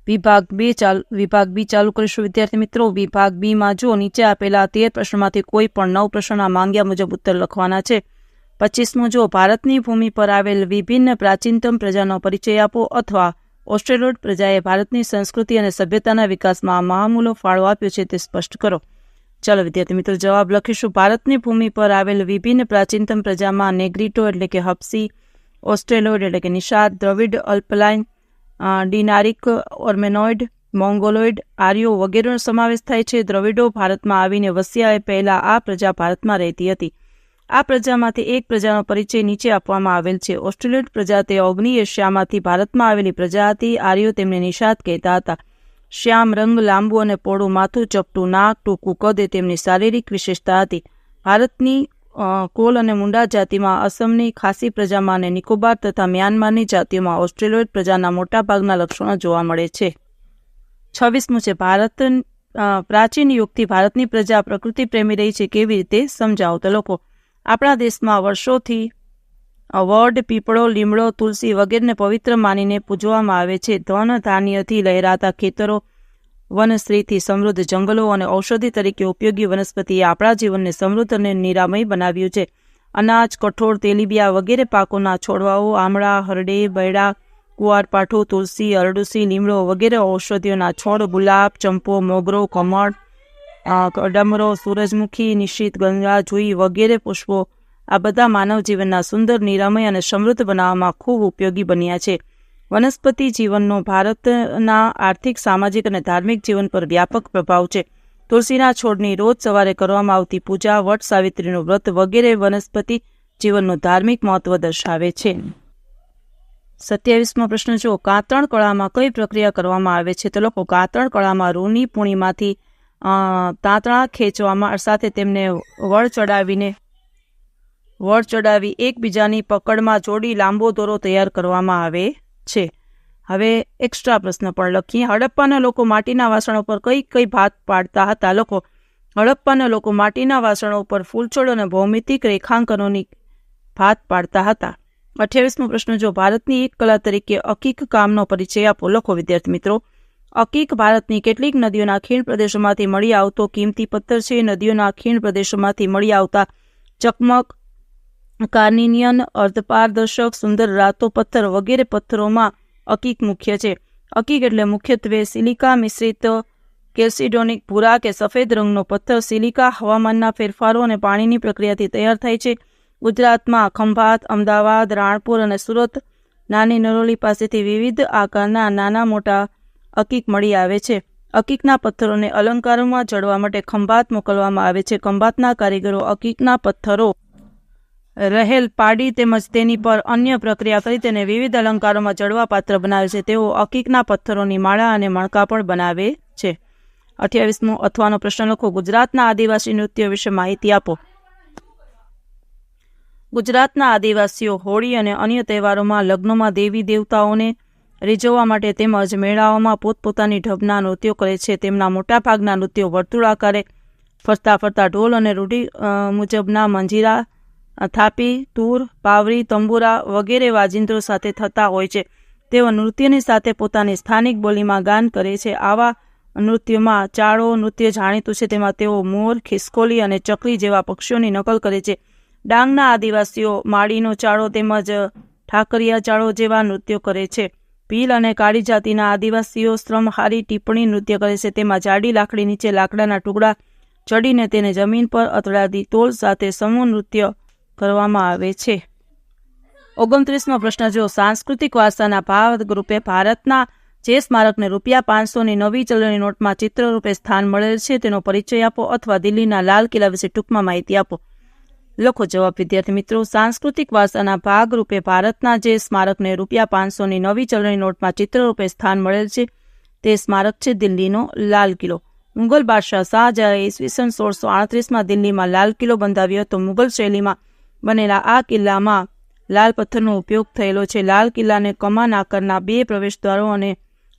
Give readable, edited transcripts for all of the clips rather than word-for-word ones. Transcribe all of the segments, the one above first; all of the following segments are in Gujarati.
વિભાગ બી ચાલુ કરીશું વિદ્યાર્થી મિત્રો। વિભાગ બી માં જો નીચે આપેલા 13 પ્રશ્નોમાંથી કોઈ પણ 9 પ્રશ્નોના માંગ્યા મુજબ ઉત્તર લખવાના છે। 25મો જો ભારતની ભૂમિ પર આવેલ વિભિન્ન પ્રાચીનતમ પ્રજાનો પરિચય આપો અથવા ઓસ્ટ્રેલોઇડ પ્રજાએ ભારતની સંસ્કૃતિ અને સભ્યતાના વિકાસમાં મહામૂલો ફાળો આપ્યો છે તે સ્પષ્ટ કરો। ચાલો વિદ્યાર્થી મિત્રો જવાબ લખીશું। ભારતની ભૂમિ પર આવેલ વિભિન્ન પ્રાચીનતમ પ્રજામાં નેગ્રીટો એટલે કે હપ્સી, ઓસ્ટ્રેલોઇડ એટલે કે નિષાદ, દ્રવિડ, અલ્પલાઇન, ડિનારિક, ઓર્મેનોઇડ, મોંગોલોઇડ, આર્યો વગેરેનો સમાવેશ થાય છે। દ્રવિડો ભારતમાં આવીને વસ્યા એ પહેલા આ પ્રજા ભારતમાં રહેતી હતી। આ પ્રજામાંથી એક પ્રજાનો પરિચય નીચે આપવામાં આવેલ છે। ઓસ્ટ્રેલોઇડ પ્રજા તે અગ્નિ એશિયામાંથી ભારતમાં આવેલી પ્રજા હતી। આર્યો તેમને નિષાદ કહેતા હતા। શ્યામ રંગ, લાંબુ અને પહોળું માથું, ચપટું નાક, ટૂંકું કદ એ તેમની શારીરિક વિશેષતા હતી। ભારતની કોલ અને મુંડા જાતિમાં, અસમની ખાસી પ્રજામાં અને નિકોબાર તથા મ્યાનમારની જાતિઓમાં ઓસ્ટ્રેલોઇડ પ્રજાના મોટાભાગના લક્ષણો જોવા મળે છે। 26મું છે ભારત પ્રાચીન યુગથી ભારતની પ્રજા પ્રકૃતિ પ્રેમી રહી છે કેવી રીતે સમજાવો તો લખો। આપણા દેશમાં વર્ષોથી વડ, પીપળો, લીમડો, તુલસી વગેરેને પવિત્ર માનીને પૂજવામાં આવે છે। ધન ધાન્યથી લહેરાતા ખેતરો, વનશ્રીથી સમૃદ્ધ જંગલો અને ઔષધિ તરીકે ઉપયોગી વનસ્પતિએ આપણા જીવનને સમૃદ્ધ અને નિરામય બનાવ્યું છે। અનાજ, કઠોળ, તેલીબિયા વગેરે પાકોના છોડવાઓ, આમળા, હરડે, બૈડા, કુવારપાઠું, તુલસી, અરડુસી, લીમડો વગેરે ઔષધિઓના છોડ, ગુલાબ, ચંપો, મોગરો, કમળ, ડમરો, સૂરજમુખી, નિશિત, ગંગા, જુઈ વગેરે પુષ્પો આ બધા માનવ જીવનના સુંદર, નિરામય અને સમૃદ્ધ બનાવવામાં ખૂબ ઉપયોગી બન્યા છે। વનસ્પતિ જીવનનો ભારતના આર્થિક, સામાજિક અને ધાર્મિક જીવન પર વ્યાપક પ્રભાવ છે। તુલસીના છોડની રોજ સવારે કરવામાં આવતી પૂજા, વટ સાવિત્રીનું વ્રત વગેરે વનસ્પતિ જીવનનું ધાર્મિક મહત્વ દર્શાવે છે। 27મો પ્રશ્ન જો કાતરણ કળામાં કઈ પ્રક્રિયા કરવામાં આવે છે તો લખો। કાતરણ કળામાં રૂની પૂણીમાંથી તાંતણા ખેંચવામાં સાથે તેમને વળ ચડાવી એકબીજાની પકડમાં જોડી લાંબો દોરો તૈયાર કરવામાં આવે છે। હવે એક્સ્ટ્રા પ્રશ્ન પણ લખીએ। હડપ્પાના લોકો માટીના વાસણો પર કઈ ભાત પાડતા હતા લખો। હડપ્પાના લોકો માટીના વાસણો પર ફૂલછોડ અને ભૌમિતિક રેખાંકનોની ભાત પાડતા હતા। 28મો પ્રશ્ન જો ભારતની એક કલા તરીકે અકીક કામનો પરિચય આપો લખો વિદ્યાર્થી મિત્રો। અકીક ભારતની કેટલીક નદીઓના ખીણ પ્રદેશોમાંથી મળી આવતો કિંમતી પથ્થર છે। નદીઓના ખીણ પ્રદેશોમાંથી મળી આવતા ચકમક, કાર્નિનિયન, અર્ધપારદર્શક, સુંદર રાતો પથ્થર વગેરે પથ્થરોમાં અકીક મુખ્ય છે। અકીક એટલે મુખ્યત્વે સિલિકા મિશ્રિત કેલ્સિડોનિક ભૂરા કે સફેદ રંગનો પથ્થર। સિલિકા હવામાનના ફેરફારો અને પાણીની પ્રક્રિયાથી તૈયાર થાય છે। ગુજરાતમાં ખંભાત, અમદાવાદ, રાણપુર અને સુરત, નાની નરોલી પાસેથી વિવિધ આકારના નાના મોટા અકીક મળી આવે છે। અકીકના પથ્થરોને અલંકારોમાં જડવા માટે ખંભાત મોકલવામાં આવે છે। ખંભાતના કારીગરો અકીકના પથ્થરો રહેલ પાડી તેમજ તેની પર અન્ય પ્રક્રિયા કરી તેને વિવિધ અલંકારોમાં જડવા પાત્ર બનાવે છે। તેઓ અકીકના પથ્થરોની માળા અને મણકા પણ બનાવે છે। 28મો અથવાનો પ્રશ્ન લખો। ગુજરાતના આદિવાસી નૃત્યો વિશે માહિતી આપો। ગુજરાતના આદિવાસીઓ હોળી અને અન્ય તહેવારોમાં, લગ્નોમાં દેવી દેવતાઓને રીઝવવા માટે તેમજ મેળાઓમાં પોતપોતાની ઢબના નૃત્યો કરે છે। તેમના મોટાભાગના નૃત્યો વર્તુળાકારે ફરતા ઢોલ અને રૂઢિ મુજબના મંજીરા, થાપી, તૂર, પાવરી, તંબુરા વગેરે વાજિંત્રો સાથે થતા હોય છે। તેઓ નૃત્યની સાથે પોતાની સ્થાનિક બોલીમાં ગાન કરે છે। આવા નૃત્યોમાં ચાળો નૃત્ય જાણીતું છે। તેમાં તેઓ મોર, ખિસકોલી અને ચકલી જેવા પક્ષીઓની નકલ કરે છે। ડાંગના આદિવાસીઓ માળીનો ચાળો તેમજ ઠાકરિયા ચાળો જેવા નૃત્યો કરે છે। ભીલ અને કાળી જાતિના આદિવાસીઓ શ્રમહારી ટિપ્પણી નૃત્ય કરે છે। તેમાં જાડી લાકડી નીચે લાકડાના ટુકડા ચડીને તેને જમીન પર અથડાતી તોલ સાથે સમૂહ નૃત્ય કરવામાં આવે છે। 29મો પ્રશ્ન જો સાંસ્કૃતિક વારસાના ભાગરૂપે ભારતના જે સ્મારકને ₹500ની નવી ચલણી નોટમાં ચિત્ર રૂપે સ્થાન મળેલ છે તેનો પરિચય આપો અથવા દિલ્હીના લાલ કિલ્લા વિશે ટૂંકમાં માહિતી આપો લખો। જવાબ વિદ્યાર્થી મિત્રો। સાંસ્કૃતિક વારસાના ભાગરૂપે ભારતના જે સ્મારકને ₹500ની નવી ચલણી નોટમાં ચિત્ર રૂપે સ્થાન મળેલ છે તે સ્મારક છે દિલ્હીનો લાલ કિલ્લો। મુગલ બાદશાહ શાહજહાંએ ઈસવીસન 1638માં દિલ્હીમાં લાલ કિલ્લો બંધાવ્યો હતો। મુગલ શૈલીમાં બનેલા આ કિલ્લામાં લાલ પથ્થરનો ઉપયોગ થયેલો છે। લાલ કિલ્લાને કમાન આકારના 2 પ્રવેશદ્વારો અને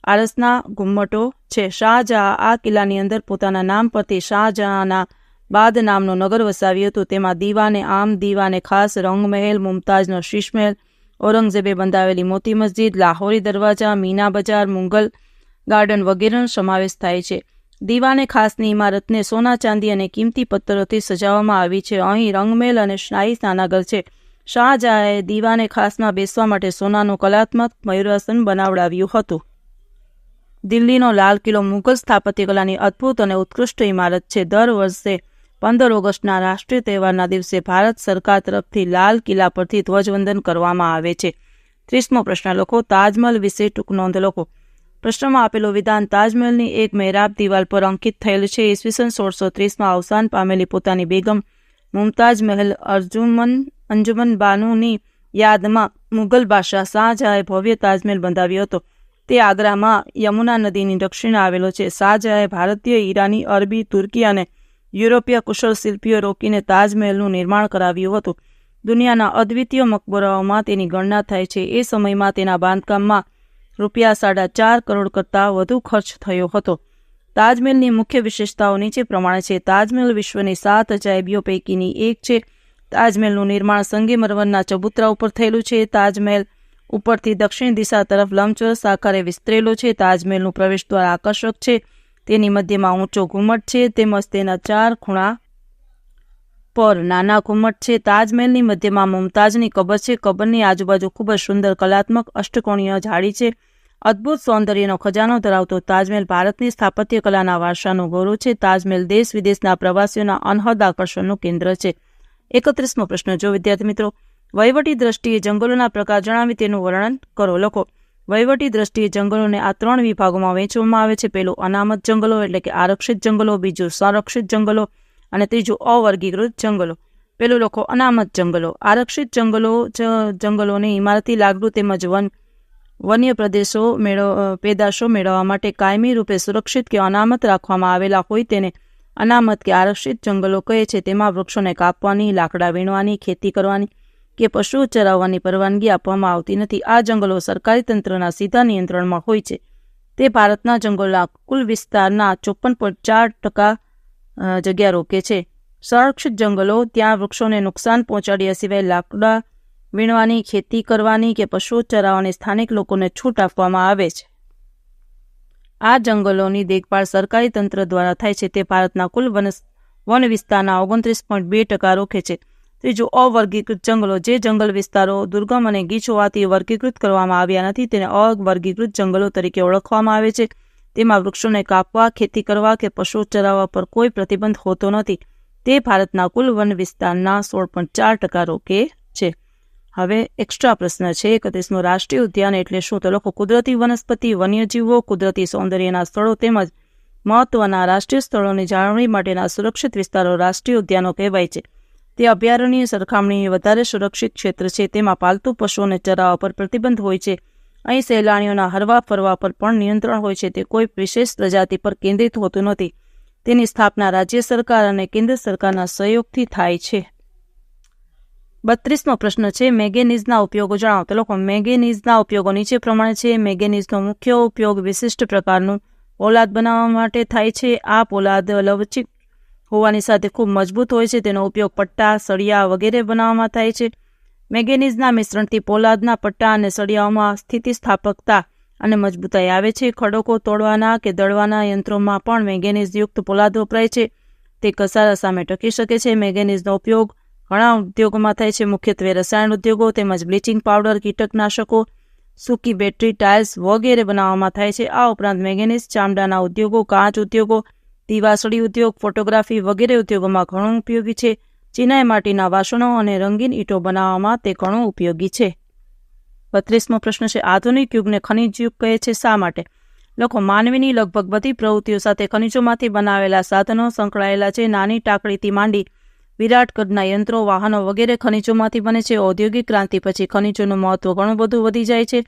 આરસના ગુમ્મટો છે। શાહજહાં આ કિલ્લાની અંદર પોતાના નામ પરથી શાહજહાંના બાદ નામનો નગર વસાવ્યું હતું। તેમાં દીવાને આમ, દીવાને ખાસ, રંગમહેલ, મુમતાઝનો શીશમહેલ, ઔરંગઝેબે બંધાવેલી મોતી મસ્જિદ, લાહોરી દરવાજા, મીના બજાર, મુગલ ગાર્ડન વગેરેનો સમાવેશ થાય છે. દીવાને ખાસની ઇમારતને સોના, ચાંદી અને કિંમતી પથ્થરોથી સજાવવામાં આવી છે. અહીં રંગમેલ અને શાહી સ્નાનાગર છે. શાહજહાંએ દીવાને ખાસમાં બેસવા માટે સોનાનું કલાત્મક મયુરાસન બનાવડાવ્યું હતું. દિલ્હીનો લાલ કિલ્લો મુઘલ સ્થાપત્ય કલાની અદ્ભુત અને ઉત્કૃષ્ટ ઇમારત છે. દર વર્ષે 15 ઓગસ્ટના રાષ્ટ્રીય તહેવારના દિવસે ભારત સરકાર તરફથી લાલ કિલ્લા પરથી ધ્વજવંદન કરવામાં આવે છે. 30મો પ્રશ્ન લખો. તાજમહલ વિશે ટૂંક નોંધ લખો. પ્રશ્નમાં આપેલું વિધાન તાજમહલની એક મહેરાબ દિવાલ પર અંકિત થયેલ છે. ઈસવીસન 1630માં અવસાન પામેલી પોતાની બેગમ મુમતાજ મહેલ અંજુમન બાનુની યાદમાં મુઘલ બાદશાહ શાહજહાંએ ભવ્ય તાજમહેલ બંધાવ્યો હતો. તે આગ્રામાં યમુના નદીની દક્ષિણે આવેલો છે. શાહજહાંએ ભારતીય, ઈરાની, અરબી, તુર્કી અને યુરોપીય કુશળ શિલ્પીઓ રોકીને તાજમહેલનું નિર્માણ કરાવ્યું હતું. દુનિયાના અદ્વિતીય મકબરાઓમાં તેની ગણના થાય છે. એ સમયમાં તેના બાંધકામમાં ₹4.5 કરોડ કરતાં વધુ ખર્ચ થયો હતો. તાજમહેલની મુખ્ય વિશેષતાઓ નીચે પ્રમાણે છે. તાજમહેલ વિશ્વની 7 અજાયબીઓ પૈકીની એક છે. તાજમહેલનું નિર્માણ સંગેમરમરના ચબૂતરા ઉપર થયેલું છે. તાજમહેલ ઉપરથી દક્ષિણ દિશા તરફ લંબચોરસ આકારે વિસ્તરેલો છે. તાજમહેલનું પ્રવેશદ્વાર આકર્ષક છે. તેની મધ્યમાં ઊંચો ઘુમ્મટ છે તેમજ તેના 4 ખૂણા પર નાના ઘુમ્મટ છે. તાજમહેલની મધ્યમાં મુમતાજની કબર છે. કબરની આજુબાજુ ખૂબ જ સુંદર કલાત્મક અષ્ટકોણીય જાળી છે. અદ્ભુત સૌંદર્યનો ખજાનો ધરાવતો તાજમહેલ ભારતની સ્થાપત્ય કલાના વારસાનું ગૌરવ છે. તાજમહેલ દેશ વિદેશના પ્રવાસીઓના અનહદ આકર્ષણનું કેન્દ્ર છે. 31મો પ્રશ્ન. જો વિદ્યાર્થી મિત્રો વહીવટી દ્રષ્ટિએ જંગલોના પ્રકાર જણાવી તેનું વર્ણન કરો. લખો. વહીવટી દ્રષ્ટિએ જંગલોને આ 3 વિભાગોમાં વહેંચવામાં આવે છે. પહેલું અનામત જંગલો એટલે કે આરક્ષિત જંગલો, બીજું સંરક્ષિત જંગલો અને ત્રીજું અવર્ગીકૃત જંગલો. પેલું લખો અનામત જંગલો. આરક્ષિત જંગલોને ઇમારતી, લાકડું તેમજ વન્ય પેદાશો મેળવવા માટે કાયમી રૂપે સુરક્ષિત કે અનામત રાખવામાં આવેલા હોય તેને અનામત કે આરક્ષિત જંગલો કહે છે. તેમાં વૃક્ષોને કાપવાની, લાકડા વીણવાની, ખેતી કરવાની કે પશુઓ ચરાવવાની પરવાનગી આપવામાં આવતી નથી. આ જંગલો સરકારી તંત્રના સીધા નિયંત્રણમાં હોય છે. તે ભારતના જંગલોના કુલ વિસ્તારના 54.4% જગ્યા રોકે છે. સંરક્ષિત જંગલો ત્યાં વૃક્ષોને નુકસાન પહોંચાડ્યા સિવાય લાકડા વીણવાની, ખેતી કરવાની કે પશુઓ ચરાવવાની સ્થાનિક લોકોને છૂટ આપવામાં આવે છે. આ જંગલોની દેખભાળ સરકારી તંત્ર દ્વારા થાય છે. તે ભારતના કુલ વન વિસ્તારના 29.2% રોકે છે. ત્રીજું અવર્ગીકૃત જંગલો. જે જંગલ વિસ્તારો દુર્ગમ અને ગીચ હોવાથી વર્ગીકૃત કરવામાં આવ્યા નથી તેને અવર્ગીકૃત જંગલો તરીકે ઓળખવામાં આવે છે. તેમાં વૃક્ષોને કાપવા, ખેતી કરવા કે પશુઓ ચરાવવા પર કોઈ પ્રતિબંધ હોતો નથી. તે ભારતના કુલ વન વિસ્તારના 16.4% રોકે છે. હવે એક્સ્ટ્રા પ્રશ્ન છે. 31મો. રાષ્ટ્રીય ઉદ્યાન એટલે શું? તો લખો. કુદરતી વનસ્પતિ, વન્યજીવો, કુદરતી સૌંદર્યના સ્થળો તેમજ મહત્વના રાષ્ટ્રીય સ્થળોની જાળવણી માટેના સુરક્ષિત વિસ્તારો રાષ્ટ્રીય ઉદ્યાનો કહેવાય છે. તે અભયારણ્યની સરખામણીએ વધારે સુરક્ષિત ક્ષેત્ર છે. તેમાં પાલતુ પશુઓને ચરાવવા પર પ્રતિબંધ હોય છે. અહીં સહેલાણીઓના હરવા ફરવા પર પણ નિયંત્રણ હોય છે. તે કોઈ વિશેષ પ્રજાતિ પર કેન્દ્રિત હોતું નથી. તેની સ્થાપના રાજ્ય સરકાર અને કેન્દ્ર સરકારના સહયોગથી થાય છે. 32મો પ્રશ્ન છે. મેંગેનીઝના ઉપયોગો જણાવો. તો લખો. મેંગેનીઝના ઉપયોગો નીચે પ્રમાણે છે. મેંગેનીઝનો મુખ્ય ઉપયોગ વિશિષ્ટ પ્રકારનું પોલાદ બનાવવા માટે થાય છે. આ પોલાદ લવચીક હોવાની સાથે ખૂબ મજબૂત હોય છે. તેનો ઉપયોગ પટ્ટા, સળિયા વગેરે બનાવવામાં થાય છે. મેંગેનીઝના મિશ્રણથી પોલાદના પટ્ટા અને સળિયાઓમાં સ્થિતિસ્થાપકતા અને મજબૂતાઈ આવે છે. ખડકો તોડવાના કે દળવાના યંત્રોમાં પણ મેંગેનીઝયુક્ત પોલાદ વપરાય છે. તે ઘસારા સામે ટકી શકે છે. મેંગેનીઝનો ઉપયોગ ઘણા ઉદ્યોગોમાં થાય છે. મુખ્યત્વે રસાયણ ઉદ્યોગો તેમજ બ્લીચિંગ પાવડર, કીટકનાશકો, સૂકી બેટરી, ટાઇલ્સ વગેરે બનાવવામાં થાય છે. આ ઉપરાંત મેંગેનીઝ ચામડાના ઉદ્યોગો, કાચ ઉદ્યોગો, દીવાસળી ઉદ્યોગ, ફોટોગ્રાફી વગેરે ઉદ્યોગોમાં ઘણું ઉપયોગી છે. ચિનાઈ માટીના વાસણો અને રંગીન ઈંટો બનાવવામાં તે ઘણું ઉપયોગી છે. 32મો પ્રશ્ન છે. આધુનિક યુગને ખનિજ યુગ કહે છે. શા માટે? લખો. માનવીની લગભગ બધી પ્રવૃત્તિઓ સાથે ખનિજોમાંથી બનાવેલા સાધનો સંકળાયેલા છે. નાની ટાંકણીથી માંડી વિરાટ કદના યંત્રો, વાહનો વગેરે ખનિજોમાંથી બને છે. ઔદ્યોગિક ક્રાંતિ પછી ખનિજોનું મહત્વ ઘણું બધું વધી જાય છે.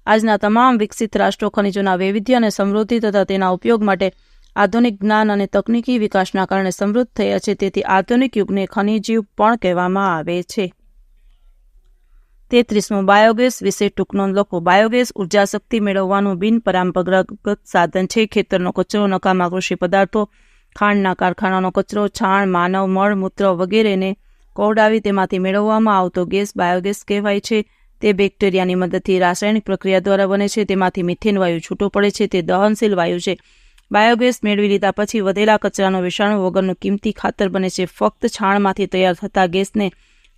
આજના તમામ વિકસિત રાષ્ટ્રો ખનિજોના વૈવિધ્ય અને સમૃદ્ધિ તથા તેના ઉપયોગ માટે આધુનિક જ્ઞાન અને તકનીકી વિકાસના કારણે સમૃદ્ધ થયા છે. તેથી આધુનિક યુગને ખનિજ યુગ પણ કહેવામાં આવે છે. 33મો. બાયોગેસ વિશે ટૂંક નોંધ લખો. બાયોગેસ ઉર્જા શક્તિ મેળવવાનું બિનપરંપરાગત સાધન છે. ખેતરનો કચરો, નકામા કૃષિ પદાર્થો, ખાંડના કારખાનાનો કચરો, છાણ, માનવ મળ, મૂત્ર વગેરેને કોવડાવી તેમાંથી મેળવવામાં આવતો ગેસ બાયોગેસ કહેવાય છે. તે બેક્ટેરિયાની મદદથી રાસાયણિક પ્રક્રિયા દ્વારા બને છે. તેમાંથી મિથેન વાયુ છૂટો પડે છે. તે દહનશીલ વાયુ છે. બાયોગેસ મેળવી લીધા પછી વધેલા કચરાનો વિષાણુ વગરનું કિંમતી ખાતર બને છે. ફક્ત છાણમાંથી તૈયાર થતા ગેસને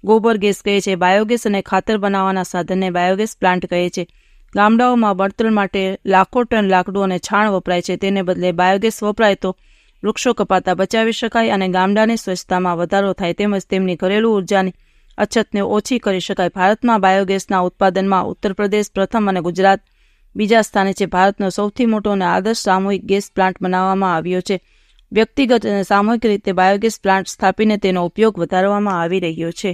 ગોબર ગેસ કહે છે. બાયોગેસ અને ખાતર બનાવવાના સાધનને બાયોગેસ પ્લાન્ટ કહે છે. ગામડાઓમાં બળતણ માટે લાખો ટન લાકડું અને છાણ વપરાય છે. તેને બદલે બાયોગેસ વપરાય તો વૃક્ષો કપાતા બચાવી શકાય અને ગામડાની સ્વચ્છતામાં વધારો થાય તેમજ તેમની ઘરેલું ઉર્જાની અછતને ઓછી કરી શકાય. ભારતમાં બાયોગેસના ઉત્પાદનમાં ઉત્તર પ્રદેશ પ્રથમ અને ગુજરાત બીજા સ્થાને છે. ભારતનો સૌથી મોટો અને આદર્શ સામૂહિક ગેસ પ્લાન્ટ બનાવવામાં આવ્યો છે. વ્યક્તિગત અને સામૂહિક રીતે બાયોગેસ પ્લાન્ટ સ્થાપીને તેનો ઉપયોગ વધારવામાં આવી રહ્યો છે.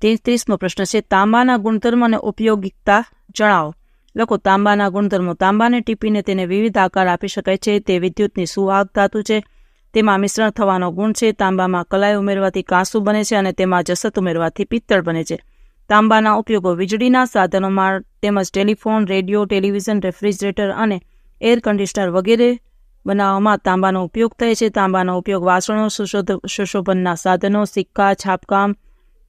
33મો પ્રશ્ન છે, તાંબાના ગુણધર્મ અને ઉપયોગિતા જણાવો. લખો, તાંબાના ગુણધર્મો. તાંબાને ટીપીને તેને વિવિધ આકાર આપી શકાય છે. તે વિદ્યુતની સુવાહક ધાતુ છે. તેમાં મિશ્રણ થવાનો ગુણ છે. તાંબામાં કલાઈ ઉમેરવાથી કાંસુ બને છે અને તેમાં જસત ઉમેરવાથી પિત્તળ બને છે. તાંબાના ઉપયોગો વીજળીના સાધનોમાં તેમજ ટેલિફોન, રેડિયો, ટેલિવિઝન, રેફ્રિજરેટર અને એર કન્ડિશનર વગેરે બનાવવામાં તાંબાનો ઉપયોગ થાય છે. તાંબાનો ઉપયોગ વાસણો, સુશોભનના સાધનો, સિક્કા, છાપકામ,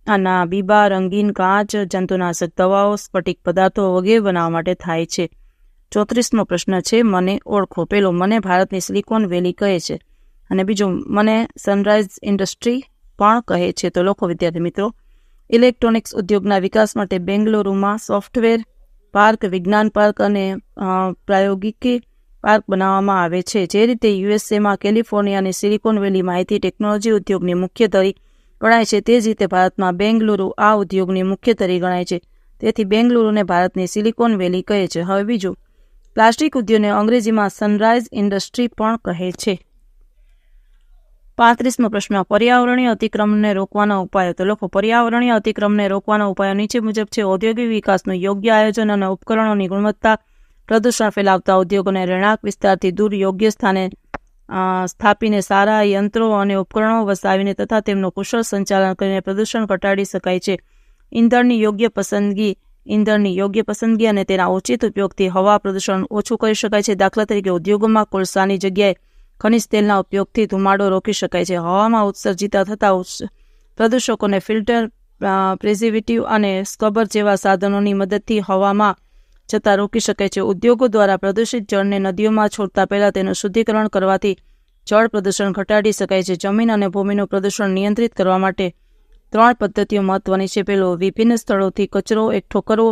આના બીબા, રંગીન કાચ, જંતુનાશક દવાઓ, સ્ફટિક પદાર્થો વગેરે બનાવવા માટે થાય છે. 34મો પ્રશ્ન છે, મને ઓળખો. પેલો, મને ભારતની સિલિકોન વેલી કહે છે અને બીજું, મને સનરાઇઝ ઇન્ડસ્ટ્રી પણ કહે છે. તો લખો વિદ્યાર્થી મિત્રો, ઇલેક્ટ્રોનિક્સ ઉદ્યોગના વિકાસ માટે બેંગલુરુમાં સોફ્ટવેર પાર્ક, વિજ્ઞાન પાર્ક અને પ્રાયોગિકી પાર્ક બનાવવામાં આવે છે. જે રીતે યુએસએમાં કેલિફોર્નિયાની સિલિકોન વેલી માહિતી ટેકનોલોજી ઉદ્યોગની મુખ્ય ધરી ગણાય છે, તે જ રીતે ભારતમાં બેંગલુરુ આ ઉદ્યોગની મુખ્ય ધરી ગણાય છે. તેથી બેંગલુરુને ભારતની સિલિકોન વેલી કહે છે. હવે બીજું, પ્લાસ્ટિક ઉદ્યોગને અંગ્રેજીમાં સનરાઇઝ ઇન્ડસ્ટ્રી પણ કહે છે. 35મો પ્રશ્ન, પર્યાવરણીય અતિક્રમણને રોકવાના ઉપાયો. તો લખો, પર્યાવરણીય અતિક્રમણને રોકવાના ઉપાયો નીચે મુજબ છે. ઔદ્યોગિક વિકાસનું યોગ્ય આયોજન અને ઉપકરણોની ગુણવત્તા, પ્રદૂષણ ફેલાવતા ઉદ્યોગોને રહેણાંક વિસ્તારથી દૂર યોગ્ય સ્થાને સ્થાપીને સારા યંત્રો અને ઉપકરણો વસાવીને તથા તેમનું કુશળ સંચાલન કરીને પ્રદૂષણ ઘટાડી શકાય છે. ઈંધણની યોગ્ય પસંદગી અને તેના ઉચિત ઉપયોગથી હવા પ્રદૂષણ ઓછું કરી શકાય છે. દાખલા તરીકે ઉદ્યોગોમાં કોલસાની જગ્યાએ ખનિજ તેલના ઉપયોગથી ધુમાડો રોકી શકાય છે. હવામાં ઉત્સર્જિત થતા પ્રદૂષકોને ફિલ્ટર, પ્રિઝર્વેટિવ અને સ્ક્રબર જેવા સાધનોની મદદથી હવામાં જતા રોકી શકાય છે. ઉદ્યોગો દ્વારા પ્રદૂષિત જળને નદીઓમાં છોડતા પહેલા તેનું શુદ્ધિકરણ કરવાથી જળ પ્રદૂષણ ઘટાડી શકાય છે. જમીન અને ભૂમિનું પ્રદૂષણ નિયંત્રિત કરવા માટે 3 પદ્ધતિઓ મહત્વની છે. પહેલો, વિભિન્ન સ્થળોથી કચરો એકઠો કરવો.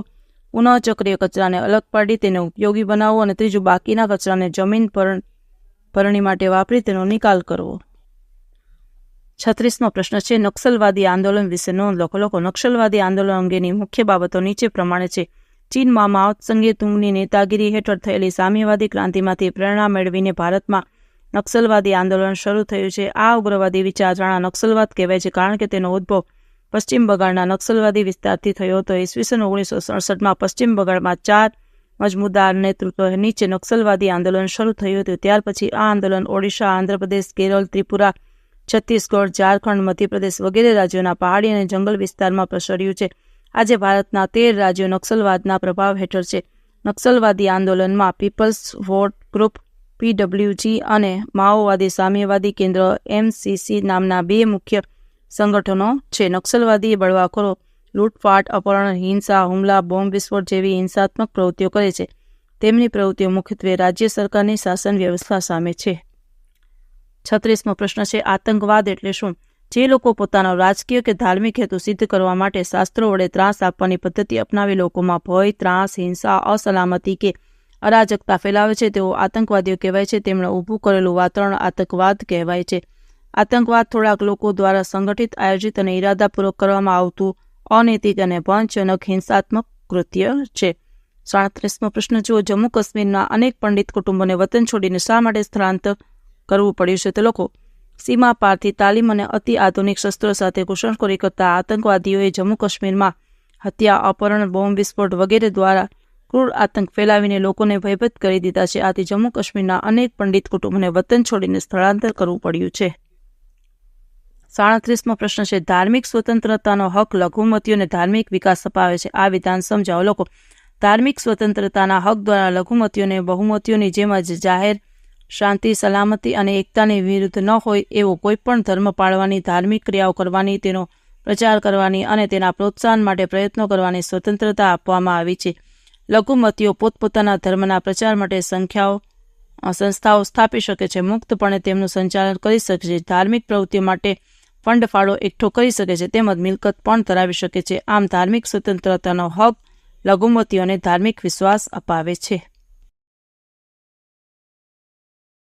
પુનઃચક્રીય કચરાને અલગ પાડી તેને ઉપયોગી બનાવવો. અને ત્રીજું, બાકીના કચરાને જમીન ભરણી માટે વાપરી તેનો નિકાલ કરવો. 36મો પ્રશ્ન છે, નક્સલવાદી આંદોલન વિશે નોંધ લખો. નક્સલવાદી આંદોલન અંગેની મુખ્ય બાબતો નીચે પ્રમાણે છે. ચીનમાં માઓ ત્સે તુંગની નેતાગીરી હેઠળ થયેલી સામ્યવાદી ક્રાંતિમાંથી પ્રેરણા મેળવીને ભારતમાં નક્સલવાદી આંદોલન શરૂ થયું છે. આ ઉગ્રવાદી વિચારધારણા નક્સલવાદ કહેવાય છે કારણ કે તેનો ઉદ્ભવ પશ્ચિમ બંગાળના નક્સલવાદી વિસ્તારથી થયો હતો. ઈસવીસન 1967માં પશ્ચિમ બંગાળમાં 4 મજમુદાર નેતૃત્વ નીચે નક્સલવાદી આંદોલન શરૂ થયું હતું. ત્યાર પછી આ આંદોલન ઓડિશા, આંધ્રપ્રદેશ, કેરળ, ત્રિપુરા, છત્તીસગઢ, ઝારખંડ, મધ્યપ્રદેશ વગેરે રાજ્યોના પહાડી અને જંગલ વિસ્તારમાં પ્રસર્યું છે. આજે ભારતના 13 રાજ્યો નક્સલવાદના પ્રભાવ હેઠળ છે. નક્સલવાદી આંદોલનમાં પીપલ્સ વોટ ગ્રુપ PWG અને માઓવાદી સામ્યવાદી કેન્દ્ર MCC નામના 2 મુખ્ય સંગઠનો છે. નક્સલવાદી બળવાખોરો લૂંટફાટ, અપહરણ, હિંસા, હુમલા, બોમ્બ વિસ્ફોટ જેવી હિંસાત્મક પ્રવૃત્તિઓ કરે છે. તેમની પ્રવૃત્તિઓ મુખ્યત્વે રાજ્ય સરકારની શાસન વ્યવસ્થા સામે છે. 36મો પ્રશ્ન છે, આતંકવાદ એટલે શું? જે લોકો પોતાનો રાજકીય કે ધાર્મિક હેતુ સિદ્ધ કરવા માટે શાસ્ત્રો વડે ત્રાસ આપવાની પદ્ધતિ અપનાવી લોકોમાં ભય, ત્રાસ, હિંસા, અસલામતી કે અરાજકતા ફેલાવે છે તેઓ આતંકવાદીઓ કહેવાય છે. તેમણે ઊભું કરેલું વાતાવરણ આતંકવાદ કહેવાય છે. આતંકવાદ થોડાક લોકો દ્વારા સંગઠિત, આયોજિત અને ઇરાદાપૂર્વક કરવામાં આવતું અનૈતિક અને ભયજનક હિંસાત્મક કૃત્ય છે. 37મો પ્રશ્ન જુઓ, જમ્મુ કાશ્મીરના અનેક પંડિત કુટુંબોને વતન છોડીને શા માટે સ્થળાંતર કરવું પડ્યું છે? તો લોકો, સીમા પારથી તાલીમ અને અતિ આધુનિક શસ્ત્રો સાથે ઘૂસણખોરી કરતા આતંકવાદીઓએ જમ્મુ કાશ્મીરમાં હત્યા, અપહરણ, બોમ્બ વિસ્ફોટ વગેરે દ્વારા ક્રૂર આતંક ફેલાવીને લોકોને ભયભીત કરી દીધા છે. આથી જમ્મુ કાશ્મીરના અનેક પંડિત કુટુંબોને વતન છોડીને સ્થળાંતર કરવું પડ્યું છે. 37મો પ્રશ્ન છે, ધાર્મિક સ્વતંત્રતાનો હક લઘુમતીઓને ધાર્મિક વિકાસ અપાવે છે. આ વિધાન સમજાવો. લોકો, ધાર્મિક સ્વતંત્રતાના હક દ્વારા લઘુમતીઓને બહુમતીઓની જેમ જ જાહેર શાંતિ, સલામતી અને એકતાની વિરુદ્ધ ન હોય એવો કોઈ પણ ધર્મ પાળવાની, ધાર્મિક ક્રિયાઓ કરવાની, તેનો પ્રચાર કરવાની અને તેના પ્રોત્સાહન માટે પ્રયત્નો કરવાની સ્વતંત્રતા આપવામાં આવી છે. લઘુમતીઓ પોતપોતાના ધર્મના પ્રચાર માટે સંસ્થાઓ સ્થાપી શકે છે, મુક્તપણે તેમનું સંચાલન કરી શકે છે, ધાર્મિક પ્રવૃત્તિઓ માટે ફંડ ફાળો એકઠો કરી શકે છે, તેમજ મિલકત પણ ધરાવી શકે છે. આમ ધાર્મિક સ્વતંત્રતાનો હક લઘુમતીઓને ધાર્મિક વિશ્વાસ અપાવે છે.